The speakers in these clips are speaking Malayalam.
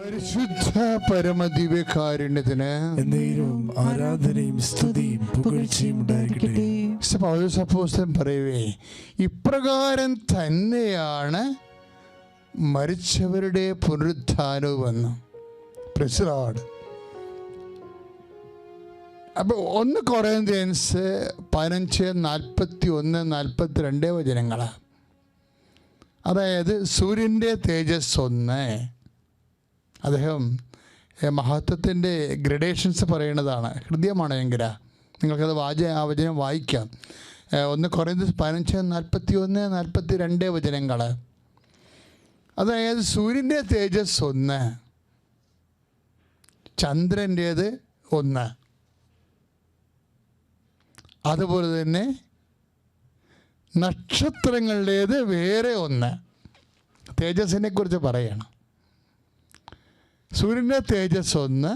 പരിശുദ്ധ പരമദിവ്യകാരുണ്യത്തിന് ആരാധനയും സ്തുതിയും പുകഴ്ചയും ഉണ്ടായിരിക്കട്ടെ. പൗലോസ് അപ്പോസ്തലൻ പറയവേ, ഇപ്രകാരം തന്നെയാണ് മരിച്ചവരുടെ പുനരുത്ഥാനവുമെന്ന്. Price the Lord. അപ്പോൾ 1 കൊറിന്ത്യൻസ് 15:41-42 വചനങ്ങളാണ്. അതായത് സൂര്യൻ്റെ തേജസ് 1. അദ്ദേഹം മഹത്വത്തിൻ്റെ ഗ്രഡേഷൻസ് പറയുന്നതാണ്. ഹൃദയമാണ് ഭയങ്കര. നിങ്ങൾക്കത് ആ വചനം വായിക്കാം. 1 കൊറിന്ത്യൻസ് 15:41-42 വചനങ്ങൾ. അതായത് സൂര്യൻ്റെ തേജസ് 1, ചന്ദ്രൻ്റേത് 1, അതുപോലെ തന്നെ നക്ഷത്രങ്ങളുടേത് വേറെ 1. തേജസ്സിനെ കുറിച്ച് പറയണം. സൂര്യൻ്റെ തേജസ് 1,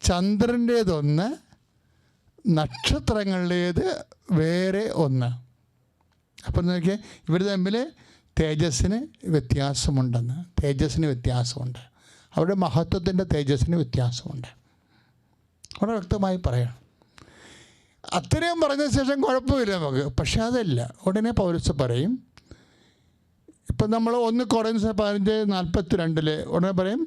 ചന്ദ്രൻ്റേത് 1, നക്ഷത്രങ്ങളുടേത് വേറെ 1. അപ്പം നോക്കിയാൽ ഇവർ തമ്മിൽ തേജസ്സിന് വ്യത്യാസമുണ്ട്. അവരുടെ മഹത്വത്തിൻ്റെ തേജസ്സിന് വ്യത്യാസമുണ്ട്. വളരെ വ്യക്തമായി പറയണം. അത്രയും പറഞ്ഞ ശേഷം കുഴപ്പമില്ല നമുക്ക്. പക്ഷെ അതല്ല. ഉടനെ പൗലോസ് പറയും, ഇപ്പം നമ്മൾ 1 കൊറിന്ത്യൻസ് 15:42 ഉടനെ പറയും,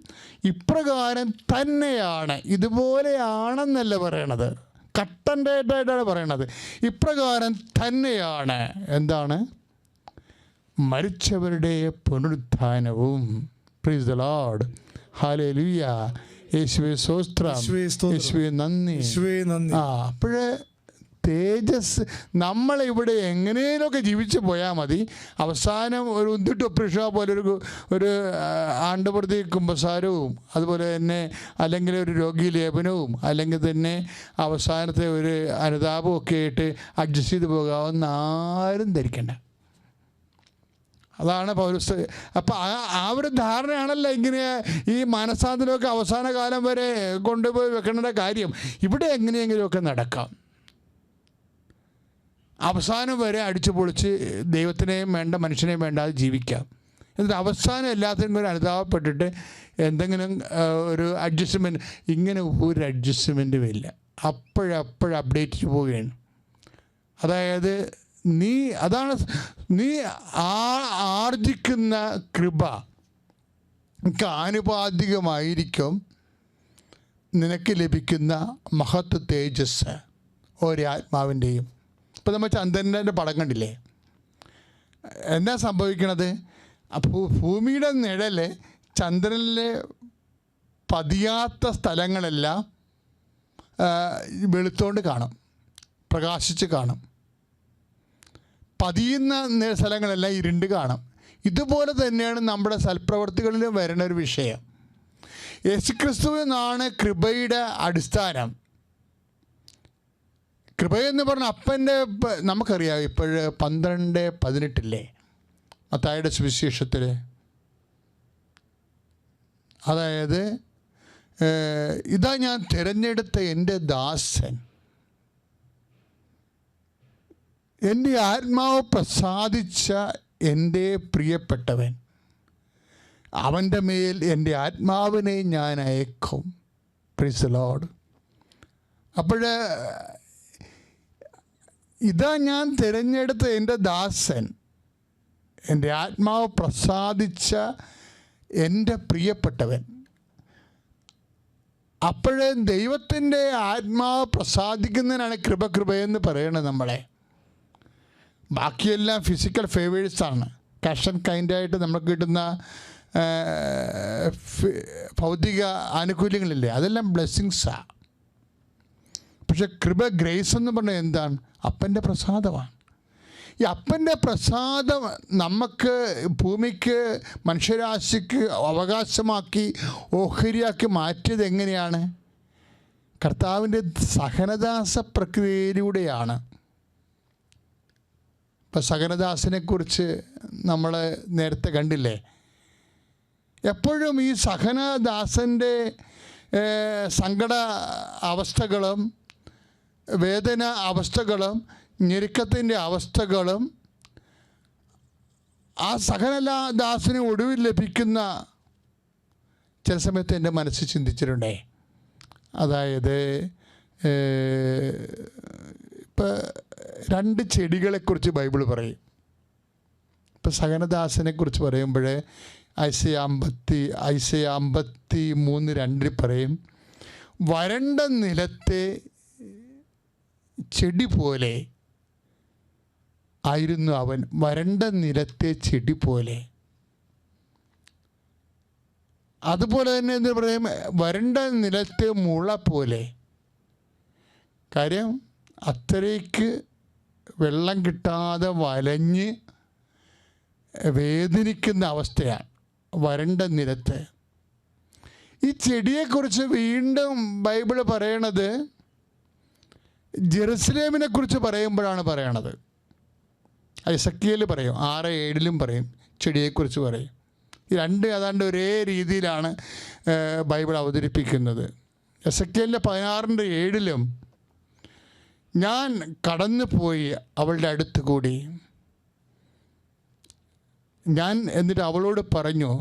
ഇപ്രകാരം തന്നെയാണ്. ഇതുപോലെയാണെന്നല്ല പറയണത്, കട്ടൻ ഡേറ്റായിട്ടാണ് പറയണത്. ഇപ്രകാരം തന്നെയാണ്. എന്താണ്? മരിച്ചവരുടെ പുനരുത്ഥാനവും. Praise the Lord. ഹല്ലേലൂയ. യേശുവേ സ്തോത്രം, യേശുവേ നന്ദി. അപ്പോഴേ തേജസ് നമ്മളിവിടെ എങ്ങനെയൊക്കെ ജീവിച്ച് പോയാൽ മതി. അവസാനം ഒരു ഉന്തിട്ട് ഒപ്രേഷ പോലെ ഒരു ആണ്ടുപ്രതി കുമ്പസാരവും, അതുപോലെ തന്നെ അല്ലെങ്കിൽ ഒരു രോഗി ലേപനവും, അല്ലെങ്കിൽ തന്നെ അവസാനത്തെ ഒരു അനുതാപവും ഒക്കെ ആയിട്ട് അഡ്ജസ്റ്റ് ചെയ്ത് പോകാമെന്ന് ആരും ധരിക്കണ്ട. അതാണ് പൗലോസ്. അപ്പം ആ ഒരു ധാരണയാണല്ലോ ഇങ്ങനെ ഈ മാനസാന്തരമൊക്കെ അവസാന കാലം വരെ കൊണ്ടുപോയി വെക്കേണ്ട കാര്യം. ഇവിടെ എങ്ങനെയെങ്കിലുമൊക്കെ നടക്കാം. അവസാനം വരെ അടിച്ചു പൊളിച്ച് ദൈവത്തിനെയും വേണ്ട മനുഷ്യനെയും വേണ്ടാതെ ജീവിക്കാം. എന്നിട്ട് അവസാനം എല്ലാത്തിനും കൂടെ അനുതാപപ്പെട്ടിട്ട് എന്തെങ്കിലും ഒരു അഡ്ജസ്റ്റ്മെൻറ്റ്. ഇങ്ങനെ ഒരു അഡ്ജസ്റ്റ്മെൻറ്റും ഇല്ല. അപ്പോഴപ്പോഴും അപ്ഡേറ്റ് പോവുകയാണ്. അതായത് നീ ആർജിക്കുന്ന കൃപ ആനുപാതികമായിരിക്കും നിനക്ക് ലഭിക്കുന്ന മഹത്വ തേജസ് ഓരോ ആത്മാവിൻ്റെയും. ഇപ്പം നമ്മൾ ചന്ദ്രൻ്റെ പടം കണ്ടില്ലേ? എന്നാ സംഭവിക്കണത്? അപ്പോൾ ഭൂമിയുടെ നിഴല് ചന്ദ്രനിൽ പതിയാത്ത സ്ഥലങ്ങളെല്ലാം വെളുത്തോണ്ട് കാണും, പ്രകാശിച്ച് കാണും. പതിയുന്ന സ്ഥലങ്ങളെല്ലാം ഇരുണ്ട് കാണും. ഇതുപോലെ തന്നെയാണ് നമ്മുടെ സൽപ്രവർത്തികളിലും വരുന്ന ഒരു വിഷയം. യേശുക്രിസ്തുവിനാണ് കൃപയുടെ അടിസ്ഥാനം. കൃപയെന്ന് പറഞ്ഞാൽ അപ്പൻ്റെ നമുക്കറിയാം. ഇപ്പോഴ് 12:18 മത്തായിയുടെ സുവിശേഷത്തിൽ, അതായത് ഇതാ ഞാൻ തിരഞ്ഞെടുത്ത എൻ്റെ ദാസൻ, എൻ്റെ ആത്മാവ് പ്രസാദിച്ച എൻ്റെ പ്രിയപ്പെട്ടവൻ, അവൻ്റെ മേൽ എൻ്റെ ആത്മാവിനെ ഞാൻ അയക്കും. Price the Lord. അപ്പോൾ ഇതാ ഞാൻ തിരഞ്ഞെടുത്ത എൻ്റെ ദാസൻ, എൻ്റെ ആത്മാവ് പ്രസാദിച്ച എൻ്റെ പ്രിയപ്പെട്ടവൻ. അപ്പോഴേ ദൈവത്തിൻ്റെ ആത്മാവ് പ്രസാദിക്കുന്നതിനാണ് കൃപയെന്ന് പറയണത് നമ്മളെ. ബാക്കിയെല്ലാം ഫിസിക്കൽ ഫേവേഴ്സാണ്. കാഷൻ കൈൻഡായിട്ട് നമുക്ക് കിട്ടുന്ന ഭൗതിക ആനുകൂല്യങ്ങളില്ലേ, അതെല്ലാം ബ്ലെസ്സിങ്സാണ്. പക്ഷെ കൃപ, ഗ്രേസ് എന്ന് പറഞ്ഞാൽ എന്താണ്? അപ്പൻ്റെ പ്രസാദമാണ്. ഈ അപ്പൻ്റെ പ്രസാദം നമുക്ക് ഭൂമിക്ക്, മനുഷ്യരാശിക്ക് അവകാശമാക്കി ഓഹരിയാക്കി മാറ്റിയത് എങ്ങനെയാണ്? കർത്താവിൻ്റെ സഹനദാസ പ്രക്രിയയിലൂടെയാണ്. ഇപ്പം സഹനദാസിനെക്കുറിച്ച് നമ്മൾ നേരത്തെ കണ്ടില്ലേ? എപ്പോഴും ഈ സഹനദാസൻ്റെ സങ്കട അവസ്ഥകളും വേദന അവസ്ഥകളും ഞെരുക്കത്തിൻ്റെ അവസ്ഥകളും ആ സഹനദാസിന് ഒടുവിൽ ലഭിക്കുന്ന ചില സമയത്ത് എൻ്റെ മനസ്സിൽ ചിന്തിച്ചിട്ടുണ്ടേ. അതായത് ഇപ്പം 2 ചെടികളെക്കുറിച്ച് ബൈബിൾ പറയും. ഇപ്പം സഹനദാസനെക്കുറിച്ച് പറയുമ്പോൾ ഐസയ 53:2 പറയും, വരണ്ട നിലത്തെ ചെടി പോലെ ആയിരുന്നു അവൻ. വരണ്ട നിലത്തെ ചെടി പോലെ. അതുപോലെ തന്നെ എന്താ പറയും, വരണ്ട നിലത്തെ മുള പോലെ. കാര്യം അത്രയ്ക്ക് വെള്ളം കിട്ടാതെ വലഞ്ഞ് വേദനിക്കുന്ന അവസ്ഥയാണ് വരണ്ട നിലത്ത്. ഈ ചെടിയെക്കുറിച്ച് വീണ്ടും ബൈബിൾ പറയണത് ജെറുസലേമിനെ കുറിച്ച് പറയുമ്പോഴാണ് പറയണത്. എസെക്കിയേൽ പറയും, 6:7 പറയും, ചെടിയെക്കുറിച്ച് പറയും. ഈ 2 ഏതാണ്ട് ഒരേ രീതിയിലാണ് ബൈബിൾ അവതരിപ്പിക്കുന്നത്. എസെക്കിയേലിൻ്റെ 16:7 ഞാൻ കടന്നു പോയി അവളുടെ അടുത്ത് കൂടി, ഞാൻ എന്നിട്ട് അവളോട് പറഞ്ഞു.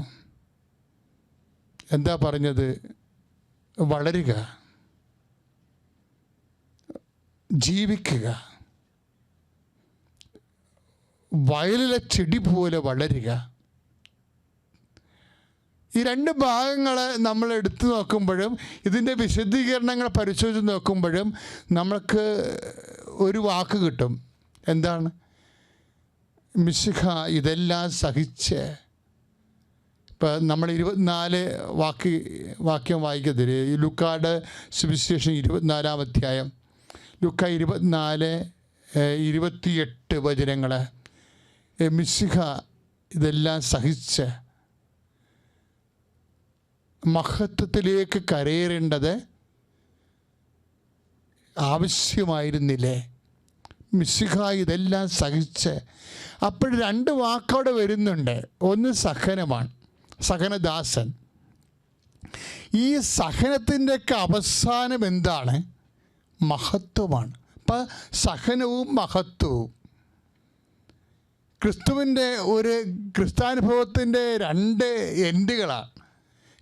എന്താ പറഞ്ഞത്? വളരുക, ജീവിക്കുക, വയലിലെ ചെടി പോലെ വളരുക. ഈ 2 ഭാഗങ്ങൾ നമ്മൾ എടുത്തു നോക്കുമ്പോഴും ഇതിൻ്റെ വിശദീകരണങ്ങൾ പരിശോധിച്ച് നോക്കുമ്പോഴും നമുക്ക് ഒരു വാക്ക് കിട്ടും. എന്താണ്? മിശിഹ ഇതെല്ലാം സഹിച്ച്. ഇപ്പം നമ്മൾ 24 വാക്യം വായിക്കത്തില്ലേ? ഈ ലൂക്കായുടെ സുവിശേഷം 24-ാം അധ്യായം, ലൂക്ക 24:28 വചനങ്ങൾ. മിശിഹ ഇതെല്ലാം സഹിച്ച് മഹത്വത്തിലേക്ക് കരയേറേണ്ടത് ആവശ്യമായിരുന്നില്ലേ? മിശിഹ ഇതെല്ലാം സഹിച്ച്. അപ്പോൾ 2 വാക്കവിടെ വരുന്നുണ്ട്. ഒന്ന് സഹനമാണ്, സഹനദാസൻ. ഈ സഹനത്തിൻ്റെയൊക്കെ അവസാനം എന്താണ്? മഹത്വമാണ്. അപ്പം സഹനവും മഹത്വവും ക്രിസ്തുവിൻ്റെ ഒരു ക്രിസ്താനുഭവത്തിൻ്റെ 2 എൻഡുകളാണ്.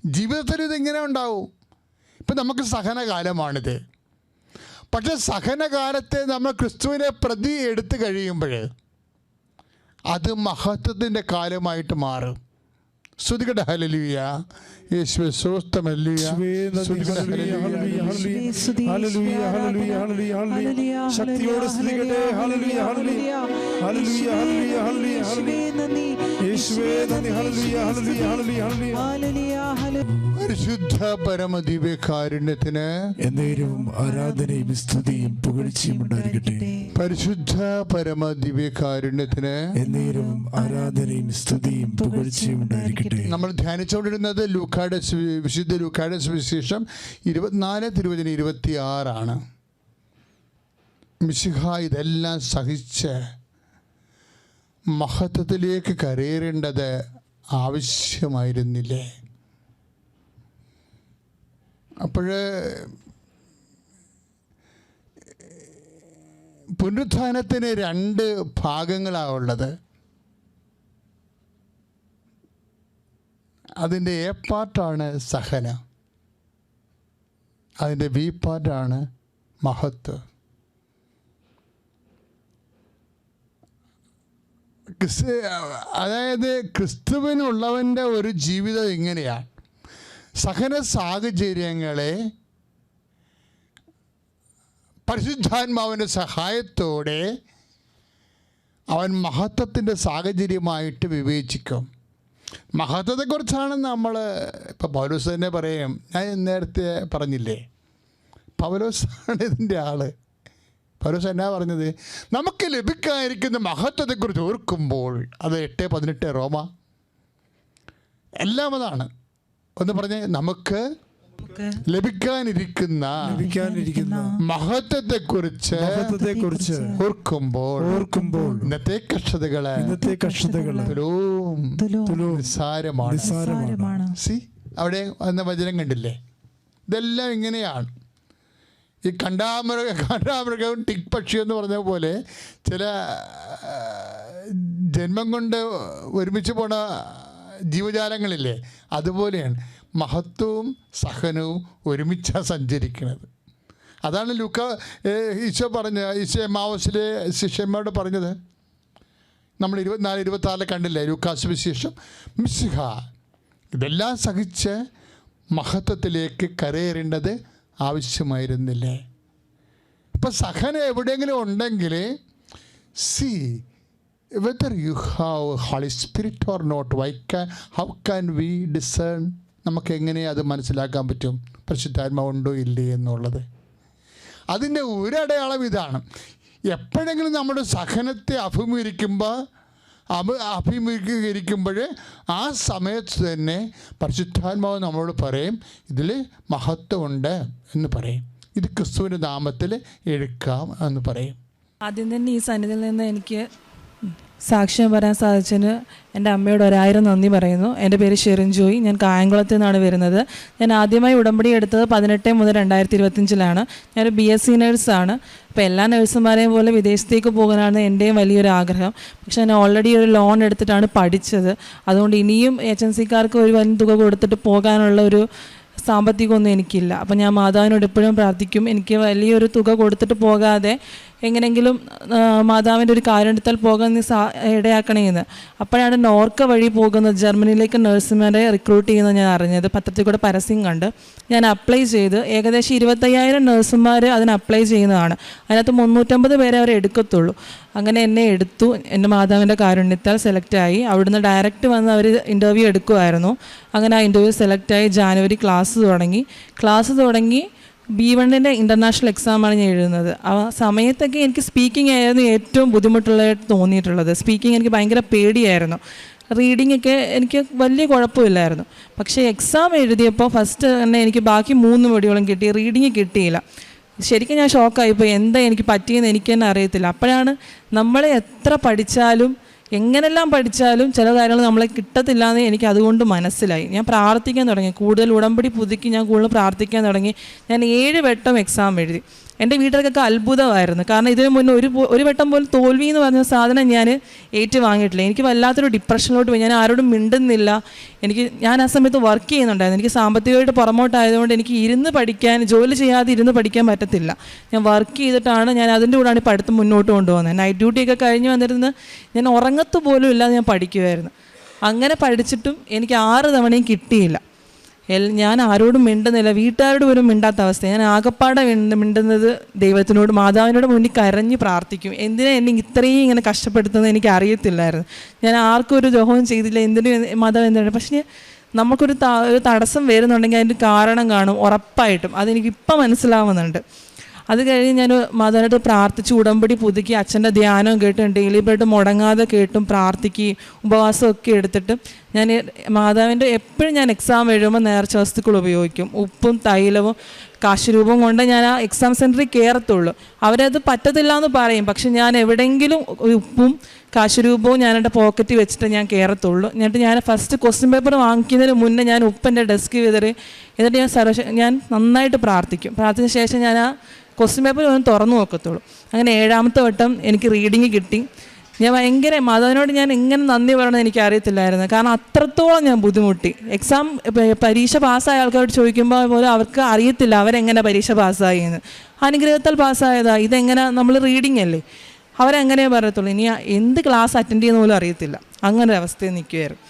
ജീവിതത്തിൽ ഇതിങ്ങനെ ഉണ്ടാവും. ഇപ്പം നമുക്ക് സഹനകാലമാണിത്. പക്ഷെ സഹനകാലത്തെ നമ്മൾ ക്രിസ്തുവിനെ പ്രതി എടുത്തു കഴിയുമ്പോൾ അത് മഹത്വത്തിൻ്റെ കാലമായിട്ട് മാറും. സ്തുതിക്കട്ടെ, ഹല്ലേലൂയ. യേശുവേ സ്തോത്രം, ഹല്ലേലൂയ. ശക്തിയോടെ സ്തുതിക്കട്ടെ. ഹല്ലേലൂയ, ഹല്ലേലൂയ, ഹല്ലേലൂയ, ഹല്ലേലൂയ, ഹല്ലേലൂയ. യേശുവേ നന്ദി. ഹല്ലേലൂയ, ഹല്ലേലൂയ, ഹല്ലേലൂയ, ഹല്ലേലൂയ. പരിശുദ്ധ പരമദിവ്യകാരുണ്യത്തിന് എന്നേരവും ആരാധനയും സ്തുതിയും പുകഴ്ചയും ഉണ്ടായിരിക്കട്ടെ. പരിശുദ്ധ പരമദിവ്യകാരുണ്യത്തിന് എന്നേരവും ആരാധനയും സ്തുതിയും പുകഴ്ചയും ഉണ്ടായിരിക്കട്ടെ. നമ്മൾ ധ്യാനിച്ചുകൊണ്ടിരുന്നത് വിശുദ്ധ ലൂക്കായുടെ സുവിശേഷം 24:26 മിശിഹ ഇതെല്ലാം സഹിച്ച് മഹത്വത്തിലേക്ക് കരയേറേണ്ടത് ആവശ്യമായിരുന്നില്ലേ? അപ്പോൾ പുനരുത്ഥാനത്തിന് 2 ഭാഗങ്ങളാണ് ഉള്ളത്. അതിൻ്റെ എ പാർട്ടാണ് സഹനം, അതിൻ്റെ ബി പാർട്ടാണ് മഹത്വം. അതായത് ക്രിസ്തുവിനുള്ളവൻ്റെ ഒരു ജീവിതം ഇങ്ങനെയാണ്. സഹന സാഹചര്യങ്ങളെ പരിശുദ്ധാത്മാവിൻ്റെ സഹായത്തോടെ അവൻ മഹത്വത്തിൻ്റെ സാഹചര്യമായിട്ട് വിവേചിക്കും. മഹത്വത്തെക്കുറിച്ചാണ് നമ്മൾ ഇപ്പോൾ പൗലോസ് തന്നെ പറയും. ഞാൻ നേരത്തെ പറഞ്ഞില്ലേ, പൗലോസാണ് ഇതിൻ്റെ ആള്. പൗലോസ് എന്നാ പറഞ്ഞത്? നമുക്ക് ലഭിക്കാനിരിക്കുന്ന മഹത്വത്തെക്കുറിച്ച് ഓർക്കുമ്പോൾ, അത് 8:18 റോമ എല്ലാം അതാണ്. ഒന്ന് പറഞ്ഞേ, നമുക്ക് ലഭിക്കാനിരിക്കുന്ന മഹത്വത്തെക്കുറിച്ച് ഓർക്കുമ്പോൾ ഇന്നത്തെ കഷ്ടതകള് നിസ്സാരമാണ്. അവിടെ വന്ന വചനം കണ്ടില്ലേ? ഇതെല്ലാം ഇങ്ങനെയാണ്. ഈ കണ്ടാമൃഗവും ടിക് പക്ഷി എന്ന് പറഞ്ഞ പോലെ ചില ജന്മം കൊണ്ട് ഒരുമിച്ച് പോണ ജീവജാലങ്ങളില്ലേ, അതുപോലെയാണ്. മഹത്വവും സഹനവും ഒരുമിച്ചാണ് സഞ്ചരിക്കുന്നത്. അതാണ് ഈശോ എമ്മാവൂസിലെ ശിഷ്യന്മാരോട് പറഞ്ഞത്. നമ്മൾ 24-26 കണ്ടില്ലേ ലൂക്കാസ് വിശേഷം. മിശിഹ ഇതെല്ലാം സഹിച്ച് മഹത്വത്തിലേക്ക് കരയേറേണ്ടത് ആവശ്യമായിരുന്നില്ലേ? ഇപ്പം സഹനം എവിടെയെങ്കിലും ഉണ്ടെങ്കിൽ see whether you have Holy Spirit or not, how can we discern? നമുക്ക് എങ്ങനെ അത് മനസ്സിലാക്കാൻ പറ്റും പരിശുദ്ധാത്മാവ് ഉണ്ടോ ഇല്ലേ എന്നുള്ളത്? അതിൻ്റെ ഒരടയാളം ഇതാണ്. എപ്പോഴെങ്കിലും നമ്മുടെ സഹനത്തെ അഭിമുഖീകരിക്കുമ്പോൾ ആ സമയത്ത് തന്നെ പരിശുദ്ധാത്മാവ് നമ്മളോട് പറയും ഇതിൽ മഹത്വമുണ്ട് എന്ന് പറയും. ഇത് ക്രിസ്തുവിൻ്റെ നാമത്തിൽ എടുക്കാം എന്ന് പറയും. ആദ്യം തന്നെ ഈ സന്നിധിയിൽ നിന്ന് എനിക്ക് സാക്ഷ്യം പറയാൻ സാധിച്ചതിന് എൻ്റെ അമ്മയോട് 1000 നന്ദി പറയുന്നു. എൻ്റെ പേര് ഷെറിൻ ജോയി. ഞാൻ കായംകുളത്ത് നിന്നാണ് വരുന്നത്. ഞാൻ ആദ്യമായി ഉടമ്പടി എടുത്തത് 18/1/2025 ഞാനൊരു BSc നേഴ്സാണ്. അപ്പോൾ എല്ലാ നഴ്സുമാരെയും പോലെ വിദേശത്തേക്ക് പോകാനാണ് എൻ്റെയും വലിയൊരു ആഗ്രഹം. പക്ഷേ ഞാൻ ഓൾറെഡി ഒരു ലോൺ എടുത്തിട്ടാണ് പഠിച്ചത്. അതുകൊണ്ട് ഇനിയും ഏജൻസിക്കാർക്ക് ഒരു വൻ തുക കൊടുത്തിട്ട് പോകാനുള്ള ഒരു സാമ്പത്തികമൊന്നും എനിക്കില്ല. അപ്പം ഞാൻ മാതാവിനോട് എപ്പോഴും പ്രാർത്ഥിക്കും, എനിക്ക് വലിയൊരു തുക കൊടുത്തിട്ട് പോകാതെ എങ്ങനെയെങ്കിലും മാതാവിൻ്റെ ഒരു കാരുണ്യത്താൽ പോകാൻ ഇടയാക്കണമെന്ന്. അപ്പോഴാണ് നോർക്ക വഴി പോകുന്നത്, ജർമ്മനിയിലേക്ക് നഴ്സുമാരെ റിക്രൂട്ട് ചെയ്യുന്നത് ഞാൻ അറിഞ്ഞത്. പത്രത്തിൽ കൂടെ പരസ്യം കണ്ട് ഞാൻ അപ്ലൈ ചെയ്ത് ഏകദേശം 25,000 നഴ്സുമാർ അതിന് അപ്ലൈ ചെയ്യുന്നതാണ്. അതിനകത്ത് 350 പേരെ അവർ എടുക്കത്തുള്ളൂ. അങ്ങനെ എന്നെ എടുത്തു. എൻ്റെ മാതാവിൻ്റെ കാരുണ്യത്താൽ സെലക്റ്റായി. അവിടുന്ന് ഡയറക്റ്റ് വന്ന് അവർ ഇൻ്റർവ്യൂ എടുക്കുമായിരുന്നു. അങ്ങനെ ആ ഇൻ്റർവ്യൂ സെലക്റ്റായി. ജാനുവരി ക്ലാസ് തുടങ്ങി B1 ഇൻ്റർനാഷണൽ എക്സാമാണ് ഞാൻ എഴുതുന്നത്. ആ സമയത്തൊക്കെ എനിക്ക് സ്പീക്കിംഗ് ആയിരുന്നു ഏറ്റവും ബുദ്ധിമുട്ടുള്ളതായിട്ട് തോന്നിയിട്ടുള്ളത്. സ്പീക്കിംഗ് എനിക്ക് ഭയങ്കര പേടിയായിരുന്നു. റീഡിങ്ങൊക്കെ എനിക്ക് വലിയ കുഴപ്പമില്ലായിരുന്നു. പക്ഷേ എക്സാം എഴുതിയപ്പോൾ ഫസ്റ്റ് തന്നെ എനിക്ക് ബാക്കി 3 മൊഡ്യൂളും കിട്ടി, റീഡിങ് കിട്ടിയില്ല. ശരിക്കും ഞാൻ ഷോക്കായിപ്പോയി. എന്താ എനിക്ക് പറ്റിയെന്ന് എനിക്ക് തന്നെ അറിയത്തില്ല. അപ്പോഴാണ് നമ്മൾ എത്ര പഠിച്ചാലും എങ്ങനെല്ലാം പഠിച്ചാലും ചില കാര്യങ്ങൾ നമ്മളെ കിട്ടത്തില്ല എന്ന് എനിക്ക് അതുകൊണ്ട് മനസ്സിലായി. ഞാൻ പ്രാർത്ഥിക്കാൻ തുടങ്ങി. കൂടുതൽ ഉടമ്പടി പുതുക്കി ഞാൻ കൂടുതൽ പ്രാർത്ഥിക്കാൻ തുടങ്ങി. ഞാൻ 7 വട്ടം എക്സാം എഴുതി. എൻ്റെ വീട്ടുകാർക്കൊക്കെ അത്ഭുതമായിരുന്നു. കാരണം ഇതിനു മുന്നേ ഒരു വട്ടം പോലും തോൽവി എന്ന് പറഞ്ഞ സാധനം ഞാൻ വാങ്ങിയിട്ടില്ല. എനിക്ക് വല്ലാത്തൊരു ഡിപ്രഷനിലോട്ട് പോയി. ഞാൻ ആരോടും മിണ്ടുന്നില്ല. ഞാൻ ആ സമയത്ത് വർക്ക് ചെയ്യുന്നുണ്ടായിരുന്നു. എനിക്ക് സാമ്പത്തികമായിട്ട് പുറമോട്ടായതുകൊണ്ട് എനിക്ക് ജോലി ചെയ്യാതെ ഇരുന്ന് പഠിക്കാൻ പറ്റത്തില്ല. ഞാൻ വർക്ക് ചെയ്തിട്ടാണ്, ഞാൻ അതിൻ്റെ കൂടെയാണ് പഠിത്തം മുന്നോട്ട് കൊണ്ടുപോകുന്നത്. നൈറ്റ് ഡ്യൂട്ടിയൊക്കെ കഴിഞ്ഞ് വന്നിരുന്ന് ഞാൻ ഉറങ്ങത്ത് പോലും ഇല്ലാതെ ഞാൻ പഠിക്കുമായിരുന്നു. അങ്ങനെ പഠിച്ചിട്ടും എനിക്ക് 6 തവണയും കിട്ടിയില്ല. ഞാൻ ആരോടും മിണ്ടുന്നില്ല, വീട്ടുകാരോട് പോലും മിണ്ടാത്ത അവസ്ഥ. ഞാൻ ആകപ്പാടെ മിണ്ടുന്നത് ദൈവത്തിനോട്, മാതാവിനോട് മുന്നിൽ കരഞ്ഞ് പ്രാർത്ഥിക്കും. എന്തിനാ എന്നെ ഇത്രയും ഇങ്ങനെ കഷ്ടപ്പെടുത്തുന്നത് എനിക്ക് അറിയത്തില്ലായിരുന്നു. ഞാൻ ആർക്കും ഒരു ദ്രോഹവും ചെയ്തില്ല. മാതാവ് എന്താണ്. പക്ഷേ നമുക്കൊരു തടസ്സം വരുന്നുണ്ടെങ്കിൽ അതിൻ്റെ കാരണം കാണും ഉറപ്പായിട്ടും. അതെനിക്കിപ്പം മനസ്സിലാവുന്നുണ്ട്. അത് കഴിഞ്ഞ് ഞാൻ മാതാവിനോട് പ്രാർത്ഥിച്ച് ഉടമ്പടി പുതുക്കി അച്ഛൻ്റെ ധ്യാനം കേട്ടും ഡെയിലി ബ്രെഡ് മുടങ്ങാതെ കേട്ടും പ്രാർത്ഥിക്കുകയും ഉപവാസമൊക്കെ എടുത്തിട്ട് ഞാൻ മാതാവിൻ്റെ എപ്പോഴും ഞാൻ എക്സാം എഴുതുമ്പോൾ നേർച്ച വസ്തുക്കൾ ഉപയോഗിക്കും. ഉപ്പും തൈലവും കാശുരൂപം കൊണ്ട് ഞാൻ ആ എക്സാം സെൻറ്ററിൽ കയറത്തുള്ളൂ. അവരത് പറ്റത്തില്ല എന്ന് പറയും. പക്ഷെ ഞാൻ എവിടെയെങ്കിലും ഉപ്പും കാശുരൂപവും ഞാൻ എൻ്റെ പോക്കറ്റിൽ വെച്ചിട്ട് ഞാൻ കയറത്തുള്ളൂ. എന്നിട്ട് ഞാൻ ഫസ്റ്റ് ക്വസ്റ്റ്യൻ പേപ്പർ വാങ്ങിക്കുന്നതിന് മുന്നേ ഞാൻ ഉപ്പെൻ്റെ ഡെസ്ക് വിതറി. എന്നിട്ട് ഞാൻ നന്നായിട്ട് പ്രാർത്ഥിക്കും. പ്രാർത്ഥിച്ച ശേഷം ഞാൻ ആ ക്വസ്റ്റ്യൻ പേപ്പർ ഒന്ന് തുറന്നു നോക്കത്തുള്ളൂ. അങ്ങനെ 7ാമത്തെ വട്ടം എനിക്ക് റീഡിങ് കിട്ടി. ഞാൻ ഭയങ്കര മാതാവിനോട് ഞാൻ എങ്ങനെ നന്ദി പറയണമെന്ന് എനിക്ക് അറിയത്തില്ലായിരുന്നു. കാരണം അത്രത്തോളം ഞാൻ ബുദ്ധിമുട്ടി. പരീക്ഷ പാസ്സായ ആൾക്കാരോട് ചോദിക്കുമ്പോൾ പോലും അവർക്ക് അറിയത്തില്ല അവരെങ്ങനെ പരീക്ഷ പാസ്സായിന്ന്. അനുഗ്രഹത്താൽ പാസ്സായതാ, ഇതെങ്ങനെ, നമ്മൾ റീഡിങ് അല്ലേ, അവരെങ്ങനെ പറയത്തുള്ളൂ. ഇനി എന്ത് ക്ലാസ് അറ്റൻഡ് ചെയ്യുന്ന പോലും അറിയത്തില്ല. അങ്ങനെ ഒരു അവസ്ഥയിൽ നിൽക്കുമായിരുന്നു.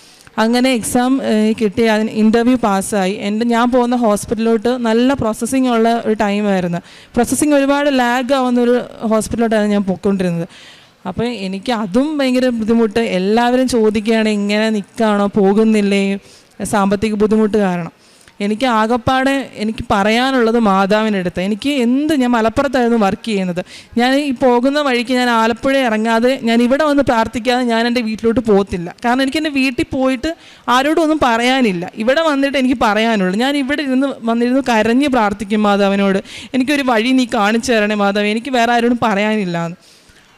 അങ്ങനെ എക്സാം കിട്ടി, അതിന് ഇൻ്റർവ്യൂ പാസ്സായി. ഞാൻ പോകുന്ന ഹോസ്പിറ്റലിലോട്ട് നല്ല പ്രോസസ്സിങ് ഉള്ള ഒരു ടൈമായിരുന്നു. പ്രോസസ്സിങ് ഒരുപാട് ലാഗ് ആവുന്നൊരു ഹോസ്പിറ്റലിലോട്ടാണ് ഞാൻ പോയിക്കൊണ്ടിരുന്നത്. അപ്പോൾ എനിക്ക് അതും ഭയങ്കര ബുദ്ധിമുട്ട്. എല്ലാവരും ചോദിക്കുകയാണ് ഇങ്ങനെ നിൽക്കുകയാണോ, പോകുന്നില്ലേ, സാമ്പത്തിക ബുദ്ധിമുട്ട് കാരണം. എനിക്ക് ആകപ്പാടെ എനിക്ക് പറയാനുള്ളത് മാതാവിനടുത്ത്. ഞാൻ മലപ്പുറത്തായിരുന്നു വർക്ക് ചെയ്യുന്നത്. ഞാൻ ഈ പോകുന്ന വഴിക്ക് ഞാൻ ആലപ്പുഴ ഇറങ്ങാതെ ഞാൻ ഇവിടെ വന്ന് പ്രാർത്ഥിക്കാതെ ഞാൻ എൻ്റെ വീട്ടിലോട്ട് പോകത്തില്ല. കാരണം എനിക്ക് എൻ്റെ വീട്ടിൽ പോയിട്ട് ആരോടും ഒന്നും പറയാനില്ല. ഇവിടെ വന്നിട്ട് എനിക്ക് പറയാനുള്ളൂ. ഞാൻ ഇവിടെ വന്നിരുന്ന് കരഞ്ഞ് പ്രാർത്ഥിക്കും മാതാവിനോട്, എനിക്കൊരു വഴി നീ കാണിച്ചു തരണേ മാതാവ്, എനിക്ക് വേറെ ആരോടും പറയാനില്ല എന്ന്.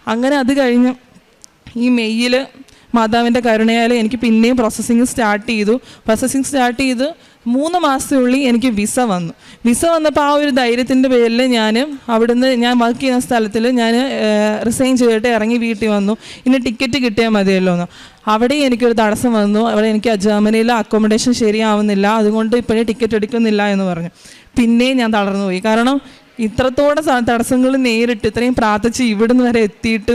അങ്ങനെ അത് കഴിഞ്ഞ് ഈ മെയ്യിൽ മാതാവിൻ്റെ കരുണയാൽ എനിക്ക് പിന്നെയും പ്രോസസ്സിങ് സ്റ്റാർട്ട് ചെയ്തു. 3 മാസത്തിനുള്ളിൽ എനിക്ക് വിസ വന്നപ്പോൾ ആ ഒരു ധൈര്യത്തിൻ്റെ പേരിൽ ഞാൻ വർക്ക് ചെയ്യുന്ന സ്ഥലത്തിൽ ഞാൻ റിസൈൻ ചെയ്തിട്ട് ഇറങ്ങി വീട്ടിൽ വന്നു. ഇനി ടിക്കറ്റ് കിട്ടിയാൽ മതിയല്ലോ എന്ന്. അവിടെ എനിക്കൊരു തടസ്സം വന്നു. അവിടെ എനിക്ക് ജർമ്മനിയിലെ അക്കോമഡേഷൻ ശരിയാവുന്നില്ല, അതുകൊണ്ട് ഇപ്പോഴേ ടിക്കറ്റ് എടുക്കുന്നില്ല എന്ന് പറഞ്ഞു. പിന്നെയും ഞാൻ തളർന്നു പോയി. കാരണം ഇത്രത്തോടെ തടസ്സങ്ങൾ നേരിട്ട് ഇത്രയും പ്രാർത്ഥിച്ച് ഇവിടുന്ന് വരെ എത്തിയിട്ട്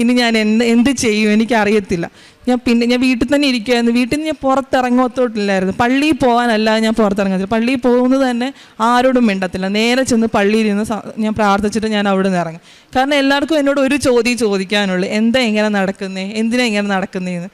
ഇനി ഞാൻ എന്ത് ചെയ്യും എനിക്കറിയത്തില്ല. ഞാൻ വീട്ടിൽ തന്നെ ഇരിക്കുമായിരുന്നു. വീട്ടിൽ നിന്ന് ഞാൻ പുറത്തിറങ്ങത്തോട്ടില്ലായിരുന്നു. പള്ളിയിൽ പോകാനല്ല ഞാൻ പുറത്തിറങ്ങത്തില്ല. പള്ളിയിൽ പോകുന്നത് തന്നെ ആരോടും മിണ്ടത്തില്ല. നേരെ ചെന്ന് പള്ളിയിൽ നിന്ന് ഞാൻ പ്രാർത്ഥിച്ചിട്ട് ഞാൻ അവിടെ നിന്ന് ഇറങ്ങും. കാരണം എല്ലാവർക്കും എന്നോട് ഒരു ചോദ്യം ചോദിക്കാനുള്ളൂ, എന്താ ഇങ്ങനെ നടക്കുന്നേ, എന്തിനാ ഇങ്ങനെ നടക്കുന്നതെന്ന്.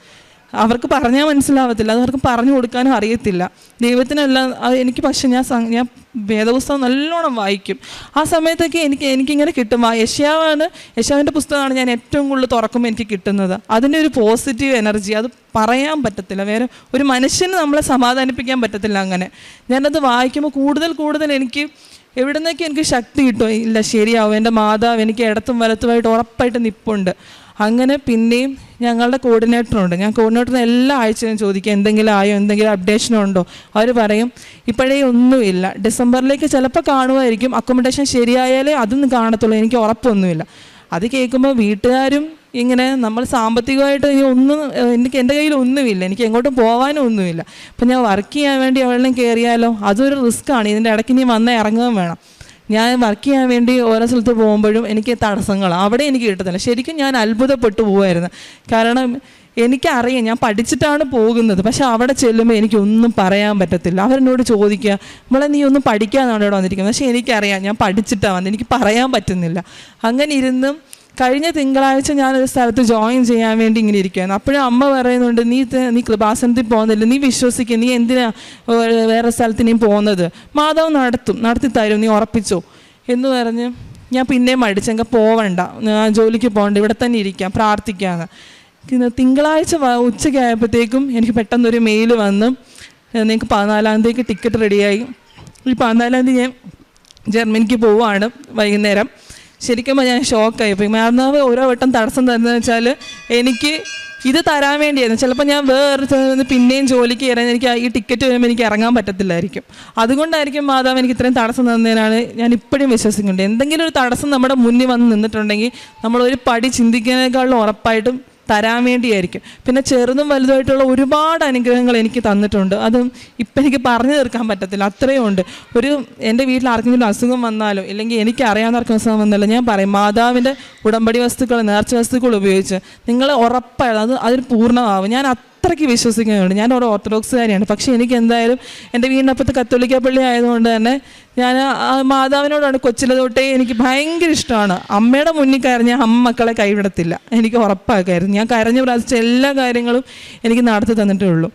അവർക്ക് പറഞ്ഞാൽ മനസ്സിലാവത്തില്ല, അത് അവർക്ക് പറഞ്ഞു കൊടുക്കാനും അറിയത്തില്ല. ദൈവത്തിനെല്ലാം എനിക്ക്. പക്ഷെ ഞാൻ വേദപുസ്തകം നല്ലോണം വായിക്കും. ആ സമയത്തൊക്കെ എനിക്കിങ്ങനെ കിട്ടും. യെശയ്യാവിൻ്റെ പുസ്തകമാണ് ഞാൻ ഏറ്റവും കൂടുതൽ തുറക്കുമ്പോൾ എനിക്ക് കിട്ടുന്നത്. അതിൻ്റെ ഒരു പോസിറ്റീവ് എനർജി അത് പറയാൻ പറ്റത്തില്ല. വേറെ ഒരു മനുഷ്യന് നമ്മളെ സമാധാനിപ്പിക്കാൻ പറ്റത്തില്ല. അങ്ങനെ ഞാനത് വായിക്കുമ്പോൾ കൂടുതൽ എനിക്ക് എവിടെ നിന്നൊക്കെ എനിക്ക് ശക്തി കിട്ടും. ഇല്ല, ശരിയാവും, എൻ്റെ മാതാവ് എനിക്ക് ഇടത്തും വലത്തുമായിട്ട് ഉറപ്പായിട്ട് നിൽപ്പുണ്ട്. അങ്ങനെ പിന്നെയും ഞങ്ങളുടെ കോർഡിനേറ്ററുണ്ട്. ഞാൻ കോർഡിനേറ്ററിന് എല്ലാ ആഴ്ചയും ചോദിക്കുക, എന്തെങ്കിലും ആയോ, എന്തെങ്കിലും അപ്ഡേഷനോ ഉണ്ടോ. അവർ പറയും ഇപ്പോഴേ ഒന്നുമില്ല, ഡിസംബറിലേക്ക് ചിലപ്പോൾ കാണുമായിരിക്കും, അക്കോമഡേഷൻ ശരിയായാലേ അതൊന്നും കാണത്തുള്ളൂ, എനിക്ക് ഉറപ്പൊന്നുമില്ല. അത് കേൾക്കുമ്പോൾ വീട്ടുകാരും ഇങ്ങനെ നമ്മൾ സാമ്പത്തികമായിട്ട് എൻ്റെ കയ്യിൽ ഒന്നുമില്ല, എനിക്ക് എങ്ങോട്ടും പോകാനും ഒന്നുമില്ല. അപ്പം ഞാൻ വർക്ക് ചെയ്യാൻ വേണ്ടി എവിടെയും കയറിയാലോ, അതൊരു റിസ്ക്കാണ്. ഇതിൻ്റെ ഇടയ്ക്ക് ഇനി വന്നാൽ ഇറങ്ങുകയും വേണം. ഞാൻ വർക്ക് ചെയ്യാൻ വേണ്ടി ഓരോ സ്ഥലത്ത് പോകുമ്പോഴും എനിക്ക് തടസ്സങ്ങളാണ്. അവിടെ എനിക്ക് കിട്ടത്തില്ല. ശരിക്കും ഞാൻ അത്ഭുതപ്പെട്ടു പോകുമായിരുന്നു. കാരണം എനിക്കറിയാം ഞാൻ പഠിച്ചിട്ടാണ് പോകുന്നത്, പക്ഷെ അവിടെ ചെല്ലുമ്പോൾ എനിക്കൊന്നും പറയാൻ പറ്റത്തില്ല. അവരെന്നോട് ചോദിക്കുക, നമ്മളെ നീ ഒന്നും പഠിക്കാനാണ് ഇവിടെ വന്നിരിക്കുന്നത്. പക്ഷേ എനിക്കറിയാം ഞാൻ പഠിച്ചിട്ടാണ് വന്നത്, എനിക്ക് പറയാൻ പറ്റുന്നില്ല. അങ്ങനെ ഇരുന്നും കഴിഞ്ഞ തിങ്കളാഴ്ച ഞാനൊരു സ്ഥലത്ത് ജോയിൻ ചെയ്യാൻ വേണ്ടി ഇങ്ങനെ ഇരിക്കുകയാണ്. അപ്പോഴും അമ്മ പറയുന്നുണ്ട്, നീ കൃപാസനത്തിൽ പോകുന്നില്ല, നീ വിശ്വസിക്കുക, നീ എന്തിനാ വേറെ സ്ഥലത്ത് നീ പോകുന്നത്, മാതാവ് നടത്തി തരും, നീ ഉറപ്പിച്ചോ എന്ന് പറഞ്ഞ് ഞാൻ പിന്നെയും മടിച്ചെങ്കിൽ പോവണ്ട, ജോലിക്ക് പോകണ്ട, ഇവിടെ തന്നെ ഇരിക്കാം, പ്രാർത്ഥിക്കാമെന്ന്. തിങ്കളാഴ്ച ഉച്ചയ്ക്കായപ്പോഴത്തേക്കും എനിക്ക് പെട്ടെന്നൊരു മെയിൽ വന്ന്, നിങ്ങൾക്ക് 14-ാം തീയതിക്ക് ടിക്കറ്റ് റെഡിയായി, ഈ 14-ാം തീയതി ഞാൻ ജർമ്മനിക്ക് പോവുകയാണ് വൈകുന്നേരം. ശരിക്കും ഞാൻ ഷോക്കായിപ്പോയി. മാതാവ് ഓരോ വട്ടം തടസ്സം തരുന്നതെന്ന് വെച്ചാൽ എനിക്ക് ഇത് തരാൻ വേണ്ടിയായിരുന്നു. ചിലപ്പോൾ ഞാൻ വേറെ പിന്നെയും ജോലിക്ക് കയറാൻ എനിക്ക് ഈ ടിക്കറ്റ് വരുമ്പോൾ എനിക്ക് ഇറങ്ങാൻ പറ്റത്തില്ലായിരിക്കും. അതുകൊണ്ടായിരിക്കും മാതാവ് എനിക്ക് ഇത്രയും തടസ്സം തന്നതിനാണ് ഞാൻ ഇപ്പോഴും വിശ്വസിക്കുന്നുണ്ട്. എന്തെങ്കിലും ഒരു തടസ്സം നമ്മുടെ മുന്നിൽ വന്ന് നിന്നിട്ടുണ്ടെങ്കിൽ നമ്മളൊരു പടി ചിന്തിക്കുന്നതിനേക്കാളും ഉറപ്പായിട്ടും തരാൻ വേണ്ടിയായിരിക്കും. പിന്നെ ചെറുതും വലുതുമായിട്ടുള്ള ഒരുപാട് അനുഗ്രഹങ്ങൾ എനിക്ക് തന്നിട്ടുണ്ട്. അതും ഇപ്പം എനിക്ക് പറഞ്ഞു തീർക്കാൻ പറ്റത്തില്ല, അത്രയും ഉണ്ട്. എൻ്റെ വീട്ടിൽ ആർക്കെങ്കിലും അസുഖം വന്നാലോ ഇല്ലെങ്കിൽ എനിക്ക് അറിയാവുന്ന ആർക്കും അസുഖം വന്നാലോ ഞാൻ പറയും, മാതാവിൻ്റെ ഉടമ്പടി വസ്തുക്കൾ, നേർച്ച വസ്തുക്കൾ ഉപയോഗിച്ച് നിങ്ങൾ ഉറപ്പായത് അതിൽ പൂർണ്ണമാവും. ഞാൻ അത്രയ്ക്ക് വിശ്വസിക്കുന്നുണ്ട്. ഞാൻ ഒരു ഓർത്തഡോക്സുകാരിയാണ്. പക്ഷേ എനിക്ക് എന്തായാലും എൻ്റെ വീടിനപ്പുറത്ത് കത്തോലിക്ക പള്ളി ആയതുകൊണ്ട് തന്നെ ഞാൻ മാതാവിനോടാണ് കൊച്ചിലെ തൊട്ടേ എനിക്ക് ഭയങ്കര ഇഷ്ടമാണ്. അമ്മയുടെ മുന്നിൽ കരഞ്ഞ അമ്മ മക്കളെ കൈവിടത്തില്ല, എനിക്ക് ഉറപ്പാക്കായിരുന്നു. ഞാൻ കരഞ്ഞു പ്രാർത്ഥിച്ച എല്ലാ കാര്യങ്ങളും എനിക്ക് നടത്തി തന്നിട്ടേ ഉള്ളൂ.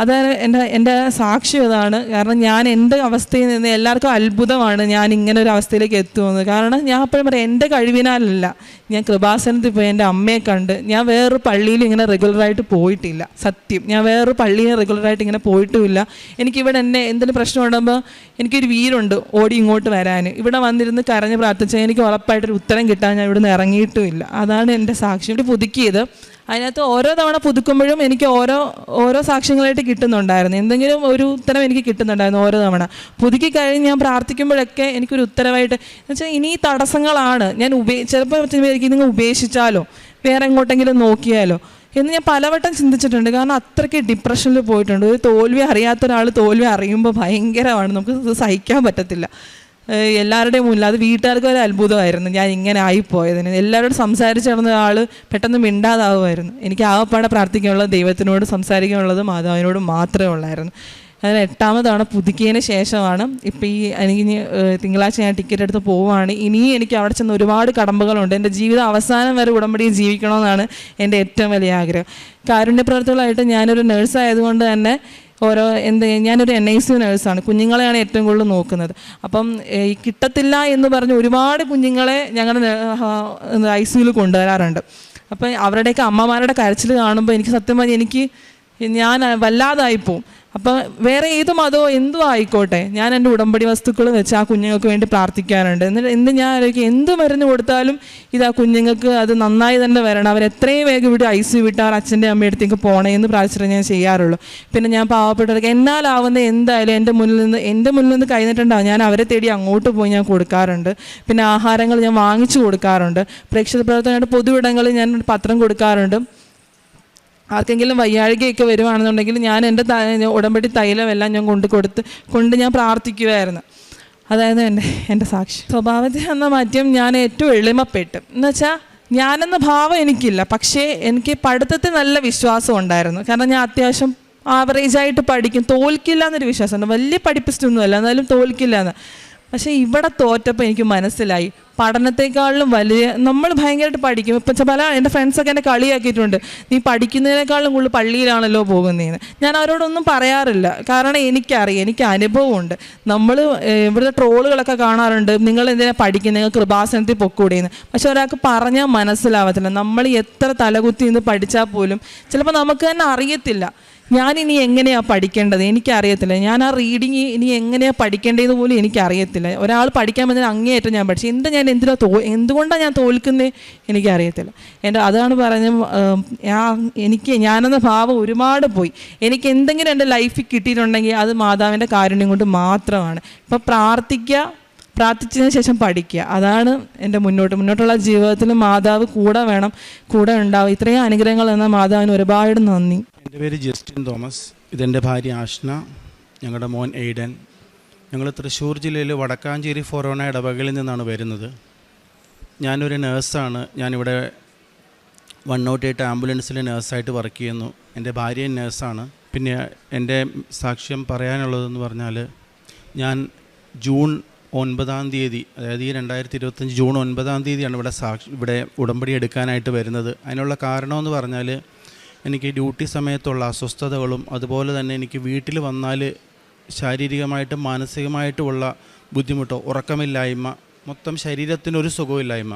അതാണ് എൻ്റെ സാക്ഷ്യം അതാണ്. കാരണം ഞാൻ എൻ്റെ അവസ്ഥയിൽ നിന്ന് എല്ലാവർക്കും അത്ഭുതമാണ് ഞാൻ ഇങ്ങനെ ഒരു അവസ്ഥയിലേക്ക് എത്തുന്നത്. കാരണം ഞാൻ എപ്പോഴും പറയാം, എൻ്റെ കഴിവിനാലല്ല. ഞാൻ കൃപാസനത്തിൽ പോയി എൻ്റെ അമ്മയെ കണ്ട്, ഞാൻ വേറൊരു പള്ളിയിൽ ഇങ്ങനെ റെഗുലറായിട്ട് പോയിട്ടില്ല. സത്യം, ഞാൻ വേറൊരു പള്ളിയിൽ റെഗുലറായിട്ട് ഇങ്ങനെ പോയിട്ടുമില്ല. എനിക്കിവിടെ എന്തെങ്കിലും പ്രശ്നം ഉണ്ടാകുമ്പോൾ എനിക്കൊരു വീരുണ്ട് ഓടി ഇങ്ങോട്ട് വരാൻ. ഇവിടെ വന്നിരുന്ന് കരഞ്ഞ് പ്രാർത്ഥിച്ചാൽ എനിക്ക് ഉറപ്പായിട്ടൊരു ഉത്തരം കിട്ടാൻ ഞാൻ ഇവിടെ നിന്ന് ഇറങ്ങിയിട്ടുമില്ല. അതാണ് എൻ്റെ സാക്ഷ്യം. ഇവിടെ പുതുക്കിയത് അതിനകത്ത് ഓരോ തവണ പുതുക്കുമ്പോഴും എനിക്ക് ഓരോ സാക്ഷ്യങ്ങളായിട്ട് കിട്ടുന്നുണ്ടായിരുന്നു. എന്തെങ്കിലും ഒരു ഉത്തരം എനിക്ക് കിട്ടുന്നുണ്ടായിരുന്നു ഓരോ തവണ. പുതുക്കി കഴിഞ്ഞ് ഞാൻ പ്രാർത്ഥിക്കുമ്പോഴൊക്കെ എനിക്കൊരു ഉത്തരവായിട്ട് എന്ന് വെച്ചാൽ ഇനി തടസ്സങ്ങളാണ്. ഞാൻ ചിലപ്പോൾ നിങ്ങൾ ഉപേക്ഷിച്ചാലോ വേറെ എങ്ങോട്ടെങ്കിലും നോക്കിയാലോ എന്ന് ഞാൻ പലവട്ടം ചിന്തിച്ചിട്ടുണ്ട്. കാരണം അത്രയ്ക്ക് ഡിപ്രഷനിൽ പോയിട്ടുണ്ട്. ഒരു തോൽവി അറിയാത്ത ഒരാൾ തോൽവി അറിയുമ്പോൾ ഭയങ്കരമാണ്, നമുക്ക് സഹിക്കാൻ പറ്റത്തില്ല. എല്ലാവരുടെയും മുന്നിൽ അത് വീട്ടുകാർക്ക് ഒരു അത്ഭുതമായിരുന്നു ഞാൻ ഇങ്ങനെ ആയിപ്പോയതിന്. എല്ലാവരോടും സംസാരിച്ച് നടന്ന ആൾ പെട്ടെന്ന് മിണ്ടാതാവുമായിരുന്നു. എനിക്ക് ആകപ്പാടെ പ്രാർത്ഥിക്കാനുള്ളത് ദൈവത്തിനോട്, സംസാരിക്കാനുള്ളത് മാതാവിനോട് മാത്രമേ ഉള്ളായിരുന്നു. അതിന് 8ാമത് തവണ പുതുക്കിയതിന് ശേഷമാണ് ഇപ്പോൾ എനിക്ക് തിങ്കളാഴ്ച ഞാൻ ടിക്കറ്റ് എടുത്ത് പോവുകയാണ്. ഇനിയും എനിക്ക് അവിടെ ചെന്ന് ഒരുപാട് കടമ്പകളുണ്ട്. എൻ്റെ ജീവിതം അവസാനം വരെ ഉടമ്പടിയിൽ ജീവിക്കണമെന്നാണ് എൻ്റെ ഏറ്റവും വലിയ ആഗ്രഹം. കാരുണ്യ പ്രവർത്തകളായിട്ട് ഞാനൊരു നേഴ്സായതുകൊണ്ട് തന്നെ ഞാനൊരു NICU നേഴ്സാണ്. കുഞ്ഞുങ്ങളെയാണ് ഏറ്റവും കൂടുതൽ നോക്കുന്നത്. അപ്പം ഈ കിട്ടത്തില്ല എന്ന് പറഞ്ഞ് ഒരുപാട് കുഞ്ഞുങ്ങളെ ഞങ്ങളുടെ ICUവിൽ കൊണ്ടുവരാറുണ്ട്. അപ്പം അവരുടെയൊക്കെ അമ്മമാരുടെ കരച്ചിൽ കാണുമ്പോൾ എനിക്ക് സത്യം പറഞ്ഞാൽ ഞാൻ വല്ലാതായിപ്പോവും. അപ്പം വേറെ ഏത് മതമോ എന്തോ ആയിക്കോട്ടെ, ഞാൻ എൻ്റെ ഉടമ്പടി വസ്തുക്കൾ വെച്ച് ആ കുഞ്ഞുങ്ങൾക്ക് വേണ്ടി പ്രാർത്ഥിക്കാറുണ്ട്. എന്നിട്ട് ഞാൻ ആലോചിക്കും, എന്ത് മരുന്ന് കൊടുത്താലും ഇത് ആ കുഞ്ഞുങ്ങൾക്ക് അത് നന്നായി തന്നെ വരണം, അവർ എത്രയും വേഗം ഇവിടെ ICU വിട്ടാൽ അച്ഛൻ്റെ അമ്മയുടെ അടുത്തേക്ക് പോകണേ എന്ന് പ്രാർത്ഥിച്ചിട്ട് ഞാൻ ചെയ്യാറുള്ളൂ. പിന്നെ ഞാൻ പാവപ്പെട്ടവർക്ക് എന്നാലാവുന്ന എന്തായാലും എൻ്റെ മുന്നിൽ നിന്ന് കഴിഞ്ഞിട്ടുണ്ടാവും, ഞാൻ അവരെ തേടി അങ്ങോട്ട് പോയി ഞാൻ കൊടുക്കാറുണ്ട്. പിന്നെ ആഹാരങ്ങൾ ഞാൻ വാങ്ങിച്ചു കൊടുക്കാറുണ്ട്. പ്രേക്ഷിത പ്രവർത്തനമായിട്ട് പൊതുവിടങ്ങളിൽ ഞാൻ പത്രം കൊടുക്കാറുണ്ട്. ആർക്കെങ്കിലും വയ്യാഴികയൊക്കെ വരുവാണെന്നുണ്ടെങ്കിൽ ഞാൻ എൻ്റെ ഉടമ്പടി തൈലമെല്ലാം ഞാൻ കൊണ്ട് ഞാൻ പ്രാർത്ഥിക്കുമായിരുന്നു. അതായത് എൻ്റെ സാക്ഷി. സ്വഭാവത്തിൽ വന്ന മാറ്റം, ഞാൻ ഏറ്റവും എളിമപ്പെട്ടു. എന്നുവെച്ചാൽ ഞാനെന്ന ഭാവം എനിക്കില്ല, പക്ഷേ എനിക്ക് പഠിത്തത്തിൽ നല്ല വിശ്വാസം ഉണ്ടായിരുന്നു. കാരണം ഞാൻ അത്യാവശ്യം ആവറേജായിട്ട് പഠിക്കും, തോൽക്കില്ല എന്നൊരു വിശ്വാസമുണ്ട്. വലിയ പഠിപ്പിസ്റ്റൊന്നുമല്ല, എന്നാലും തോൽക്കില്ല എന്ന്. പക്ഷേ ഇവിടെ തോറ്റപ്പോൾ എനിക്ക് മനസ്സിലായി, പഠനത്തെക്കാളും വലിയ നമ്മൾ ഭയങ്കരമായിട്ട് പഠിക്കും. ഇപ്പം പല എൻ്റെ ഫ്രണ്ട്സൊക്കെ എന്നെ കളിയാക്കിയിട്ടുണ്ട്, നീ പഠിക്കുന്നതിനേക്കാളും കൂടുതൽ പള്ളിയിലാണല്ലോ പോകുന്നതെന്ന്. ഞാൻ അവരോടൊന്നും പറയാറില്ല, കാരണം എനിക്കറിയാം, എനിക്ക് അനുഭവമുണ്ട്. നമ്മൾ ഇവിടുത്തെ ട്രോളുകളൊക്കെ കാണാറുണ്ട്, നിങ്ങൾ എന്തിനാ പഠിക്കുന്നത്, നിങ്ങൾ കൃപാസനത്തിൽ പൊക്കൂടെയെന്ന്. പക്ഷെ ഒരാൾക്ക് പറഞ്ഞാൽ മനസ്സിലാവത്തില്ല. നമ്മൾ എത്ര തലകുത്തി നിന്ന് പഠിച്ചാൽ പോലും ചിലപ്പോൾ നമുക്ക് തന്നെ അറിയത്തില്ല ഞാനിനി എങ്ങനെയാണ് പഠിക്കേണ്ടത്, എനിക്കറിയത്തില്ല. ഞാൻ ആ റീഡിങ് ഇനി എങ്ങനെയാണ് പഠിക്കേണ്ടത് പോലും എനിക്കറിയത്തില്ല. ഒരാൾ പഠിക്കാൻ പറ്റുന്ന അങ്ങേയറ്റം ഞാൻ പഠിച്ചു, എന്തുകൊണ്ടാണ് ഞാൻ തോൽക്കുന്നത് എനിക്കറിയത്തില്ല. അതാണ് പറഞ്ഞ ഞാനെന്ന ഭാവം ഒരുപാട് പോയി. എനിക്ക് എന്തെങ്കിലും എൻ്റെ ലൈഫിൽ കിട്ടിയിട്ടുണ്ടെങ്കിൽ അത് മാതാവിൻ്റെ കാരുണ്യം കൊണ്ട് മാത്രമാണ്. ഇപ്പം പ്രാർത്ഥിച്ചതിന് ശേഷം പഠിക്കുക, അതാണ് എൻ്റെ മുന്നോട്ടുള്ള ജീവിതത്തിൽ മാതാവ് കൂടെ വേണം, കൂടെ ഉണ്ടാവും. ഇത്രയും അനുഗ്രഹങ്ങൾ എന്ന മാതാവിന് ഒരുപാട് നന്ദി. എൻ്റെ പേര് ജസ്റ്റിൻ തോമസ്, ഇതെൻ്റെ ഭാര്യ ആഷ്ന, ഞങ്ങളുടെ മോൻ എയ്ഡൻ. ഞങ്ങൾ തൃശ്ശൂർ ജില്ലയിൽ വടക്കാഞ്ചേരി ഫൊറോന ഇടവകയിൽ നിന്നാണ് വരുന്നത്. ഞാനൊരു നേഴ്സാണ്. ഞാനിവിടെ 108 ആംബുലൻസിൽ നേഴ്സായിട്ട് വർക്ക് ചെയ്യുന്നു. എൻ്റെ ഭാര്യയും നേഴ്സാണ്. പിന്നെ എൻ്റെ സാക്ഷ്യം പറയാനുള്ളതെന്ന് പറഞ്ഞാൽ, ഞാൻ ജൂൺ 9, അതായത് ഈ 2025 ജൂൺ 9 ഇവിടെ ഉടമ്പടി എടുക്കാനായിട്ട് വരുന്നത്. അതിനുള്ള കാരണമെന്ന് പറഞ്ഞാൽ, എനിക്ക് ഡ്യൂട്ടി സമയത്തുള്ള അസ്വസ്ഥതകളും അതുപോലെ തന്നെ എനിക്ക് വീട്ടിൽ വന്നാൽ ശാരീരികമായിട്ടും മാനസികമായിട്ടുമുള്ള ബുദ്ധിമുട്ടോ, ഉറക്കമില്ലായ്മ, മൊത്തം ശരീരത്തിനൊരു സുഖമില്ലായ്മ.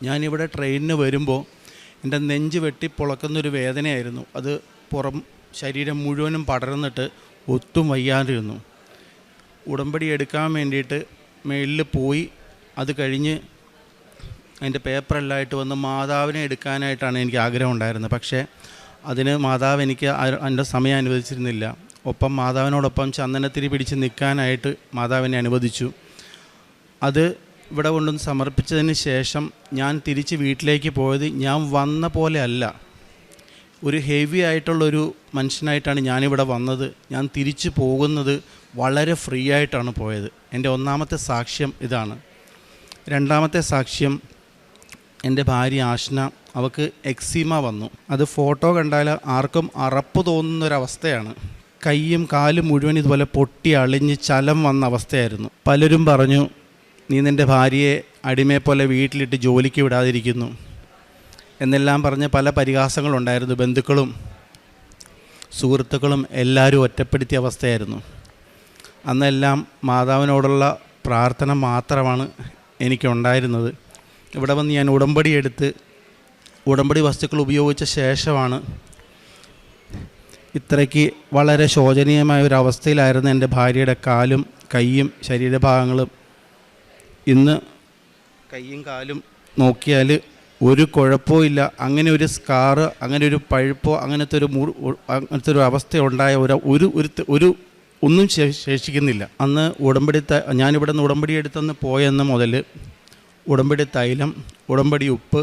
ഞാനിവിടെ ട്രെയിനിന് വരുമ്പോൾ എൻ്റെ നെഞ്ച് വെട്ടി പൊളക്കുന്നൊരു വേദനയായിരുന്നു. അത് ശരീരം മുഴുവനും പടർന്നിട്ട് ഒട്ടും വയ്യാതിരുന്നു. ഉടമ്പടി എടുക്കാൻ വേണ്ടിയിട്ട് മേളിൽ പോയി, അത് കഴിഞ്ഞ് അതിൻ്റെ പേപ്പറെല്ലാമായിട്ട് വന്ന് മാതാവിനെ എടുക്കാനായിട്ടാണ് എനിക്ക് ആഗ്രഹം ഉണ്ടായിരുന്നത്. പക്ഷേ അതിന് മാതാവ് എനിക്ക് അതിൻ്റെ സമയം അനുവദിച്ചിരുന്നില്ല. ഒപ്പം മാതാവിനോടൊപ്പം ചന്ദനത്തിരി പിടിച്ച് നിൽക്കാനായിട്ട് മാതാവിനെ അനുവദിച്ചു. അത് ഇവിടെ കൊണ്ടുവന്ന് സമർപ്പിച്ചതിന് ശേഷം ഞാൻ തിരിച്ച് വീട്ടിലേക്ക് പോയത് ഞാൻ വന്ന പോലെ അല്ല, ഒരു ഹെവി ആയിട്ടുള്ളൊരു മനുഷ്യനായിട്ടാണ് ഞാനിവിടെ വന്നത്. ഞാൻ തിരിച്ചു പോകുന്നത് വളരെ ഫ്രീ ആയിട്ടാണ് പോയത്. എൻ്റെ ഒന്നാമത്തെ സാക്ഷ്യം ഇതാണ്. രണ്ടാമത്തെ സാക്ഷ്യം, എൻ്റെ ഭാര്യ ആഷ്ന, അവൾക്ക് എക്സീമ വന്നു. അത് ഫോട്ടോ കണ്ടാൽ ആർക്കും അറപ്പ് തോന്നുന്നൊരവസ്ഥയാണ്. കൈയും കാലും മുഴുവൻ ഇതുപോലെ പൊട്ടി അളിഞ്ഞ് ചലം വന്ന അവസ്ഥയായിരുന്നു. പലരും പറഞ്ഞു, നീ നിൻ്റെ ഭാര്യയെ അടിമയെപ്പോലെ വീട്ടിലിട്ട് ജോലിക്ക് വിടാതിരിക്കുന്നു എന്നെല്ലാം പറഞ്ഞ് പല പരിഹാസങ്ങളുണ്ടായിരുന്നു. ബന്ധുക്കളും സുഹൃത്തുക്കളും എല്ലാവരും ഒറ്റപ്പെടുത്തിയ അവസ്ഥയായിരുന്നു. അന്നെല്ലാം മാതാവിനോടുള്ള പ്രാർത്ഥന മാത്രമാണ് എനിക്കുണ്ടായിരുന്നത്. ഇവിടെ വന്ന് ഞാൻ ഉടമ്പടി വസ്തുക്കൾ ഉപയോഗിച്ച ശേഷമാണ് ഇത്രയ്ക്ക് വളരെ ശോചനീയമായ ഒരു അവസ്ഥയിലായിരുന്നു എൻ്റെ ഭാര്യയുടെ കാലും കൈയും ശരീരഭാഗങ്ങളും. ഇന്ന് കൈയും കാലും നോക്കിയാൽ ഒരു കുഴപ്പവും ഇല്ല. അങ്ങനെ ഒരു സ്കാറ്, അങ്ങനെ ഒരു പഴുപ്പോ, അങ്ങനത്തെ ഒരു അവസ്ഥ ഉണ്ടായ ഒരു ഒന്നും ശേഷിക്കുന്നില്ല. അന്ന് ഞാനിവിടെ നിന്ന് ഉടമ്പടി എടുത്തെന്ന് പോയെന്ന് മുതൽ ഉടമ്പടി തൈലം, ഉടമ്പടി ഉപ്പ്,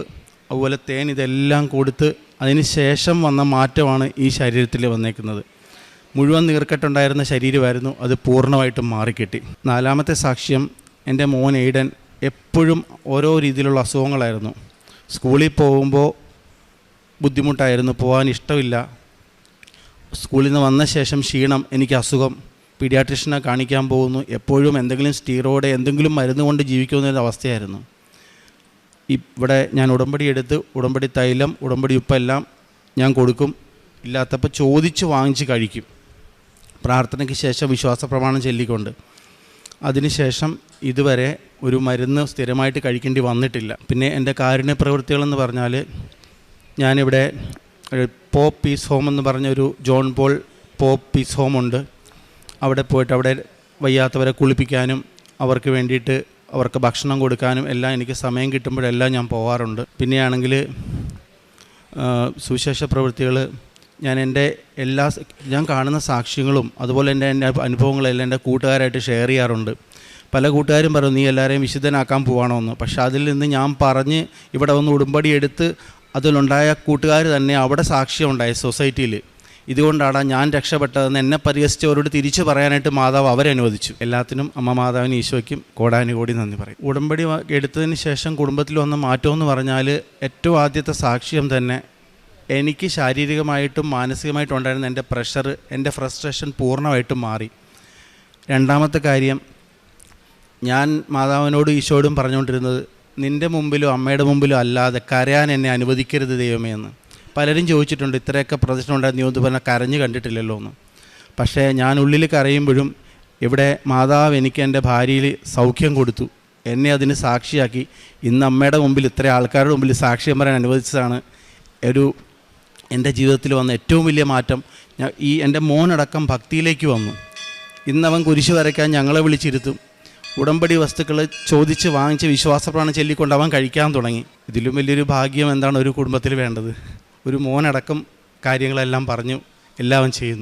അതുപോലെ തേൻ, ഇതെല്ലാം കൊടുത്ത് അതിന് ശേഷം വന്ന മാറ്റമാണ് ഈ ശരീരത്തിൽ വന്നേക്കുന്നത്. മുഴുവൻ നീർക്കെട്ടുണ്ടായിരുന്ന ശരീരമായിരുന്നു, അത് പൂർണ്ണമായിട്ടും മാറിക്കിട്ടി. നാലാമത്തെ സാക്ഷ്യം, എൻ്റെ മോൻ എയ്ഡൻ എപ്പോഴും ഓരോ രീതിയിലുള്ള അസുഖങ്ങളായിരുന്നു. സ്കൂളിൽ പോകുമ്പോൾ ബുദ്ധിമുട്ടായിരുന്നു, പോകാൻ ഇഷ്ടമില്ല. സ്കൂളിൽ നിന്ന് വന്ന ശേഷം ക്ഷീണം, എനിക്ക് അസുഖം, പീഡിയാട്രിഷ്യനെ കാണിക്കാൻ പോകുന്നു, എപ്പോഴും എന്തെങ്കിലും സ്റ്റീറോയിഡ്, എന്തെങ്കിലും മരുന്ന് കൊണ്ട് ജീവിക്കുന്നൊരു അവസ്ഥയായിരുന്നു. ഇവിടെ ഞാൻ ഉടമ്പടി എടുത്ത് ഉടമ്പടി തൈലം, ഉടമ്പടി ഉപ്പെല്ലാം ഞാൻ കൊടുക്കും. ഇല്ലാത്തപ്പോൾ ചോദിച്ച് വാങ്ങിച്ച് കഴിക്കും, പ്രാർത്ഥനയ്ക്ക് ശേഷം വിശ്വാസ പ്രമാണം ചൊല്ലിക്കൊണ്ട്. അതിനുശേഷം ഇതുവരെ ഒരു മരുന്ന് സ്ഥിരമായിട്ട് കഴിക്കേണ്ടി വന്നിട്ടില്ല. പിന്നെ എൻ്റെ കാരുണ്യ പ്രവൃത്തികളെന്ന് പറഞ്ഞാൽ, ഞാനിവിടെ പോപ്പ് പീസ് ഹോം എന്ന് പറഞ്ഞൊരു ജോൺ പോൾ പോപ്പ് പീസ് ഹോമുണ്ട്. അവിടെ പോയിട്ട് അവിടെ വയ്യാത്തവരെ കുളിപ്പിക്കാനും അവർക്ക് വേണ്ടിയിട്ട് അവർക്ക് ഭക്ഷണം കൊടുക്കാനും എല്ലാം എനിക്ക് സമയം കിട്ടുമ്പോഴെല്ലാം ഞാൻ പോകാറുണ്ട്. പിന്നെയാണെങ്കിൽ സുവിശേഷ പ്രവൃത്തികൾ ഞാൻ കാണുന്ന സാക്ഷ്യങ്ങളും അതുപോലെ എൻ്റെ അനുഭവങ്ങളെല്ലാം എൻ്റെ കൂട്ടുകാരായിട്ട് ഷെയർ ചെയ്യാറുണ്ട്. പല കൂട്ടുകാരും പറയും നീ എല്ലാവരെയും വിശുദ്ധനാക്കാൻ പോവാണോ എന്ന്. പക്ഷേ അതിൽ നിന്ന് ഞാൻ പറഞ്ഞ് ഇവിടെ വന്ന് ഉടമ്പടി എടുത്ത് അതിലുണ്ടായ കൂട്ടുകാർ തന്നെ അവിടെ സാക്ഷ്യമുണ്ടായി സൊസൈറ്റിയിൽ. ഇതുകൊണ്ടാണ് ഞാൻ രക്ഷപ്പെട്ടതെന്ന് എന്നെ പരിഹസിച്ചവരോട് തിരിച്ചു പറയാനായിട്ട് മാതാവ് അവരെ അനുവദിച്ചു. എല്ലാത്തിനും അമ്മ മാതാവിന് ഈശോയ്ക്കും കോടാനുകോടി നന്ദി പറയും. ഉടമ്പടി എടുത്തതിന് ശേഷം കുടുംബത്തിൽ വന്ന മാറ്റമെന്ന് പറഞ്ഞാൽ ഏറ്റവും ആദ്യത്തെ സാക്ഷ്യം തന്നെ എനിക്ക് ശാരീരികമായിട്ടും മാനസികമായിട്ടും ഉണ്ടായിരുന്ന എൻ്റെ പ്രഷർ, എൻ്റെ ഫ്രസ്ട്രേഷൻ പൂർണ്ണമായിട്ടും മാറി. രണ്ടാമത്തെ കാര്യം, ഞാൻ മാതാവിനോടും ഈശോയോടും പറഞ്ഞുകൊണ്ടിരുന്നത് നിൻ്റെ മുമ്പിലോ അമ്മയുടെ മുമ്പിലോ അല്ലാതെ കരയാൻ എന്നെ അനുവദിക്കരുത് ദൈവമേ എന്ന്. പലരും ചോദിച്ചിട്ടുണ്ട് ഇത്രയൊക്കെ പ്രശ്നം ഉണ്ടായിരുന്നു, നീ ഒന്ന് പറഞ്ഞാൽ കരഞ്ഞ് കണ്ടിട്ടില്ലല്ലോ എന്ന്. പക്ഷേ ഞാൻ ഉള്ളിൽ കരയുമ്പോഴും ഇവിടെ മാതാവ് എനിക്ക് എൻ്റെ ഭാര്യയിൽ സൗഖ്യം കൊടുത്തു, എന്നെ അതിന് സാക്ഷിയാക്കി. ഇന്ന് അമ്മയുടെ മുമ്പിൽ ഇത്ര ആൾക്കാരുടെ മുമ്പിൽ സാക്ഷ്യം പറയാൻ അനുവദിച്ചതാണ് എൻ്റെ ജീവിതത്തിൽ വന്ന ഏറ്റവും വലിയ മാറ്റം. എൻ്റെ മോനടക്കം ഭക്തിയിലേക്ക് വന്നു. ഇന്നവൻ കുരിശ് വരയ്ക്കാൻ ഞങ്ങളെ വിളിച്ചിരുത്തും. ഉടമ്പടി വസ്തുക്കൾ ചോദിച്ച് വാങ്ങിച്ച് വിശ്വാസപ്രമാണം ചൊല്ലിക്കൊണ്ട് അവൻ കഴിക്കാൻ തുടങ്ങി. ഇതിലും വലിയൊരു ഭാഗ്യം എന്താണ് ഒരു കുടുംബത്തിൽ വേണ്ടത്? ഒരു മോനടക്കം കാര്യങ്ങളെല്ലാം പറഞ്ഞു എല്ലാവൻ ചെയ്യുന്നു.